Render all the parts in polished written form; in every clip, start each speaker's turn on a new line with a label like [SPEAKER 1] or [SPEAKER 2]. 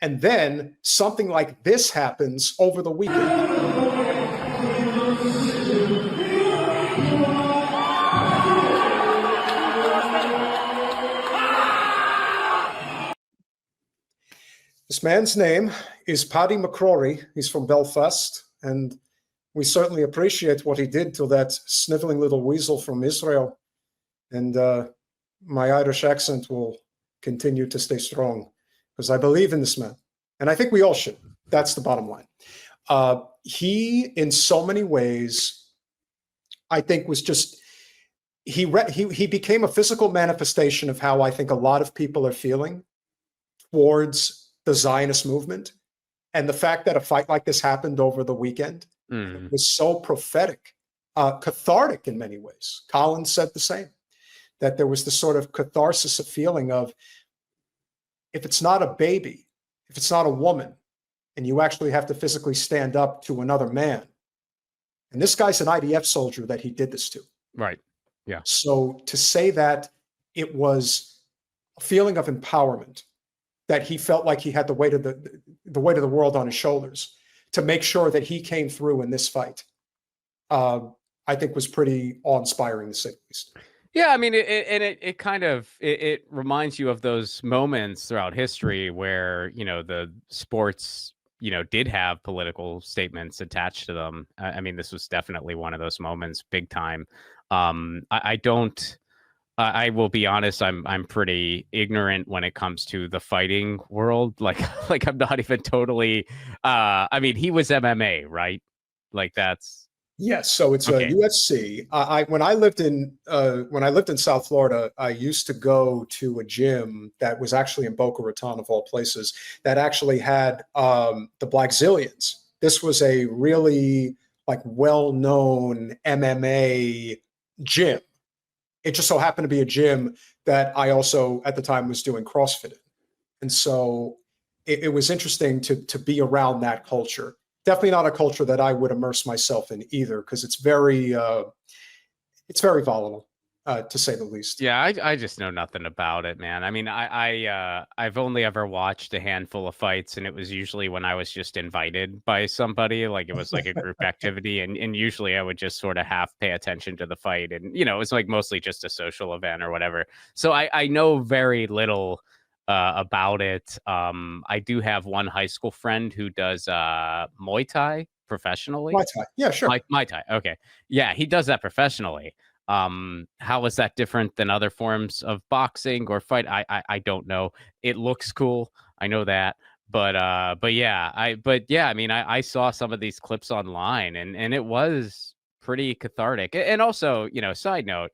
[SPEAKER 1] And then something like this happens over the weekend. This man's name is Paddy McCrory. He's from Belfast, and we certainly appreciate what he did to that sniveling little weasel from Israel. And my Irish accent will continue to stay strong because I believe in this man. And I think we all should. That's the bottom line. He, in so many ways, I think was just, he became a physical manifestation of how I think a lot of people are feeling towards the Zionist movement. And the fact that a fight like this happened over the weekend was so prophetic, cathartic in many ways. Colin said the same, that there was this sort of catharsis of feeling of, if it's not a baby, if it's not a woman, and you actually have to physically stand up to another man. And this guy's an IDF soldier that he did this to.
[SPEAKER 2] Right. Yeah.
[SPEAKER 1] So to say that it was a feeling of empowerment, that he felt like he had the weight of the weight of the world on his shoulders to make sure that he came through in this fight, I think was pretty awe-inspiring to say the least.
[SPEAKER 2] Yeah, I mean, it kind of it reminds you of those moments throughout history where, you know, the sports, you know, did have political statements attached to them. I mean, this was definitely one of those moments, big time. I will be honest, I'm pretty ignorant when it comes to the fighting world. Like I'm not even totally. I mean, he was MMA, right? Like that's.
[SPEAKER 1] Yes, so it's
[SPEAKER 2] Okay.
[SPEAKER 1] a UFC. When I lived in South Florida, I used to go to a gym that was actually in Boca Raton, of all places, that actually had the Blackzilians. This was a really like well-known MMA gym. It just so happened to be a gym that I also at the time was doing CrossFit in, and so it was interesting to be around that culture. Definitely not a culture that I would immerse myself in either, because it's very volatile, to say the least.
[SPEAKER 2] Yeah, I just know nothing about it, man. I mean, I've only ever watched a handful of fights, and it was usually when I was just invited by somebody, like it was like a group activity, and usually I would just sort of half pay attention to the fight, and you know, it was like mostly just a social event or whatever. So I know very little about it. I do have one high school friend who does Muay Thai professionally.
[SPEAKER 1] Muay Thai, yeah, sure.
[SPEAKER 2] Muay Thai, okay, yeah, he does that professionally. How is that different than other forms of boxing or fight? I don't know. It looks cool, I know that, but yeah, I mean, I saw some of these clips online, and it was pretty cathartic. And also, you know, side note,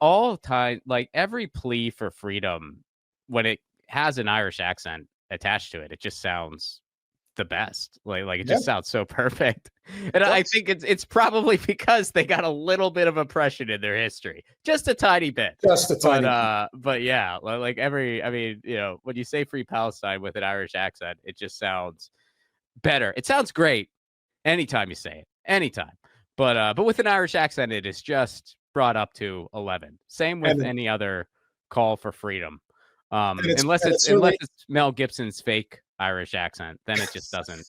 [SPEAKER 2] all time, like every plea for freedom, when it has an Irish accent attached to it, it just sounds the best. Like it just sounds so perfect. And I think it's probably because they got a little bit of oppression in their history, just a tiny bit.
[SPEAKER 1] Just a tiny bit.
[SPEAKER 2] But yeah, like I mean, you know, when you say Free Palestine with an Irish accent, it just sounds better. It sounds great anytime you say it, anytime. But with an Irish accent, it is just brought up to 11. Same with any other call for freedom. Unless it's Mel Gibson's fake Irish accent, then it just doesn't.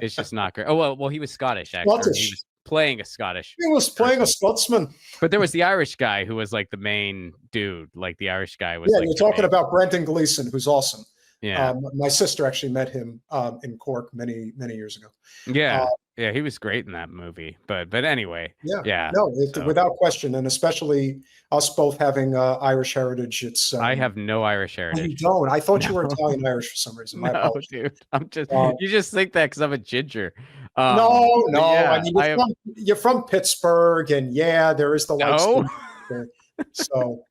[SPEAKER 2] It's just not great. Oh well, he was Scottish actually. He was playing a Scottish.
[SPEAKER 1] He was playing a Scotsman.
[SPEAKER 2] But there was the Irish guy who was like the main dude. Like the Irish guy was.
[SPEAKER 1] Yeah,
[SPEAKER 2] like
[SPEAKER 1] you're talking about Brendan Gleeson, who's awesome.
[SPEAKER 2] Yeah,
[SPEAKER 1] my sister actually met him in Cork many years ago.
[SPEAKER 2] Yeah, yeah, he was great in that movie. But anyway, yeah.
[SPEAKER 1] No, without question, and especially us both having Irish heritage. It's
[SPEAKER 2] I have no Irish heritage.
[SPEAKER 1] You don't? I thought you were Italian Irish for some reason.
[SPEAKER 2] No, dude. I'm just you just think that because I'm a ginger.
[SPEAKER 1] No.
[SPEAKER 2] Yeah,
[SPEAKER 1] I mean, you're from Pittsburgh, and yeah, there is the light. So.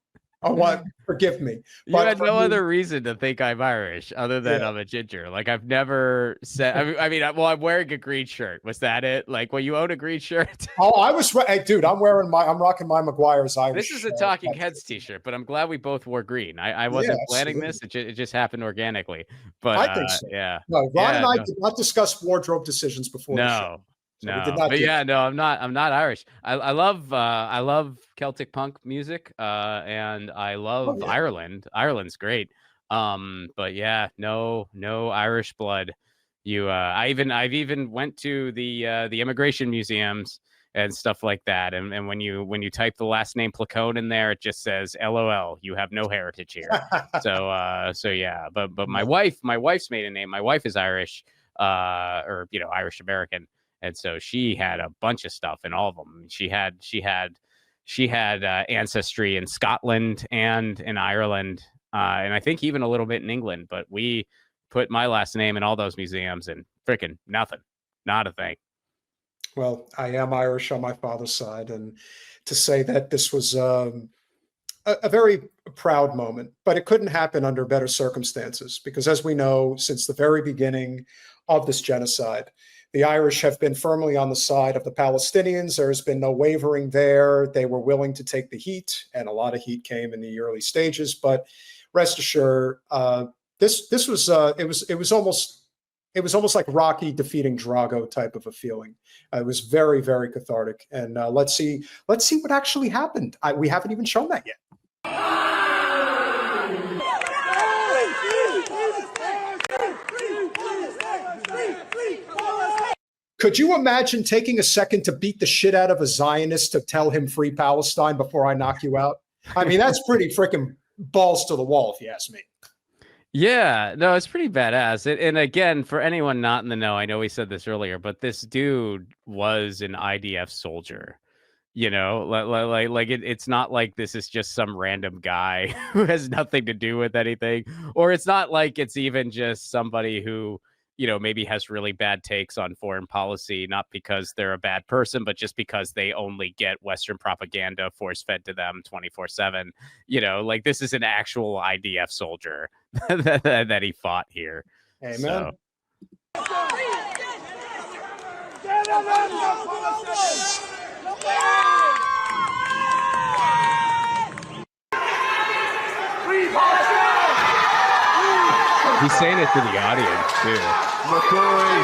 [SPEAKER 1] Forgive me.
[SPEAKER 2] You had no other reason to think I'm Irish other than I'm a ginger. Like I've never said. I mean, well, I'm wearing a green shirt. Was that it? Like, well, you own a green shirt?
[SPEAKER 1] Oh, I was. Hey, dude, I'm rocking my Maguire's Irish.
[SPEAKER 2] This is a Talking Heads t-shirt, but I'm glad we both wore green. I wasn't planning this. It just happened organically. But
[SPEAKER 1] I think so.
[SPEAKER 2] Yeah.
[SPEAKER 1] No, Ron and I did not discuss wardrobe decisions before.
[SPEAKER 2] No.
[SPEAKER 1] The show. So
[SPEAKER 2] I'm not Irish. I love Celtic punk music, and I love Ireland. Ireland's great. But yeah, no Irish blood. I've even went to the immigration museums and stuff like that. And when you type the last name Placone in there, it just says LOL, you have no heritage here. So yeah, but my wife's maiden name, my wife is Irish, or Irish American, and so she had a bunch of stuff in all of them. She had ancestry in Scotland and in Ireland, and I think even a little bit in England. But we put my last name in all those museums, and freaking nothing, not a thing.
[SPEAKER 1] Well, I am Irish on my father's side, and to say that this was a very proud moment, but it couldn't happen under better circumstances because, as we know, since the very beginning of this genocide, the Irish have been firmly on the side of the Palestinians. There has been no wavering there. They were willing to take the heat, and a lot of heat came in the early stages. But rest assured, this was it was almost like Rocky defeating Drago type of a feeling. It was very, very cathartic. And let's see what actually happened. We haven't even shown that yet. Could you imagine taking a second to beat the shit out of a Zionist to tell him free Palestine before I knock you out? I mean, that's pretty freaking balls to the wall, if you ask me.
[SPEAKER 2] Yeah, no, it's pretty badass. And again, for anyone not in the know, I know we said this earlier, but this dude was an IDF soldier. It's not like this is just some random guy who has nothing to do with anything, or it's not like it's even just somebody who maybe has really bad takes on foreign policy, not because they're a bad person, but just because they only get Western propaganda force fed to them 24/7. This is an actual IDF soldier that he fought here.
[SPEAKER 1] Amen.
[SPEAKER 2] So. He's saying it to the audience too.
[SPEAKER 3] McCrory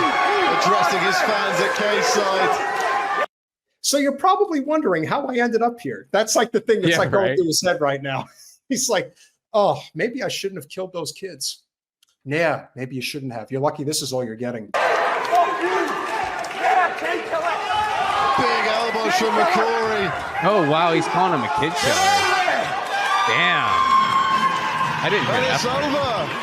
[SPEAKER 3] addressing his fans at K-side.
[SPEAKER 1] So you're probably wondering how I ended up here. That's like the thing that's going through his head right now. He's like, oh, maybe I shouldn't have killed those kids. Yeah, maybe you shouldn't have. You're lucky this is all you're getting.
[SPEAKER 3] Big elbows from McCrory.
[SPEAKER 2] Oh, wow, he's calling him a kid killer. Damn. I didn't hear that.
[SPEAKER 3] It's over.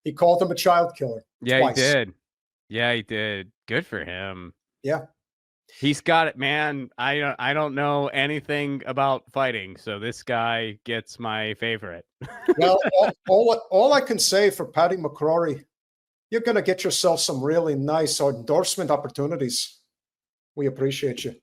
[SPEAKER 1] He called him a child killer.
[SPEAKER 2] Yeah,
[SPEAKER 1] twice.
[SPEAKER 2] he did. Yeah, he did. Good for him.
[SPEAKER 1] Yeah.
[SPEAKER 2] He's got it, man. I don't know anything about fighting, so this guy gets my favorite.
[SPEAKER 1] Well, all I can say for Paddy McCrory, you're going to get yourself some really nice endorsement opportunities. We appreciate you.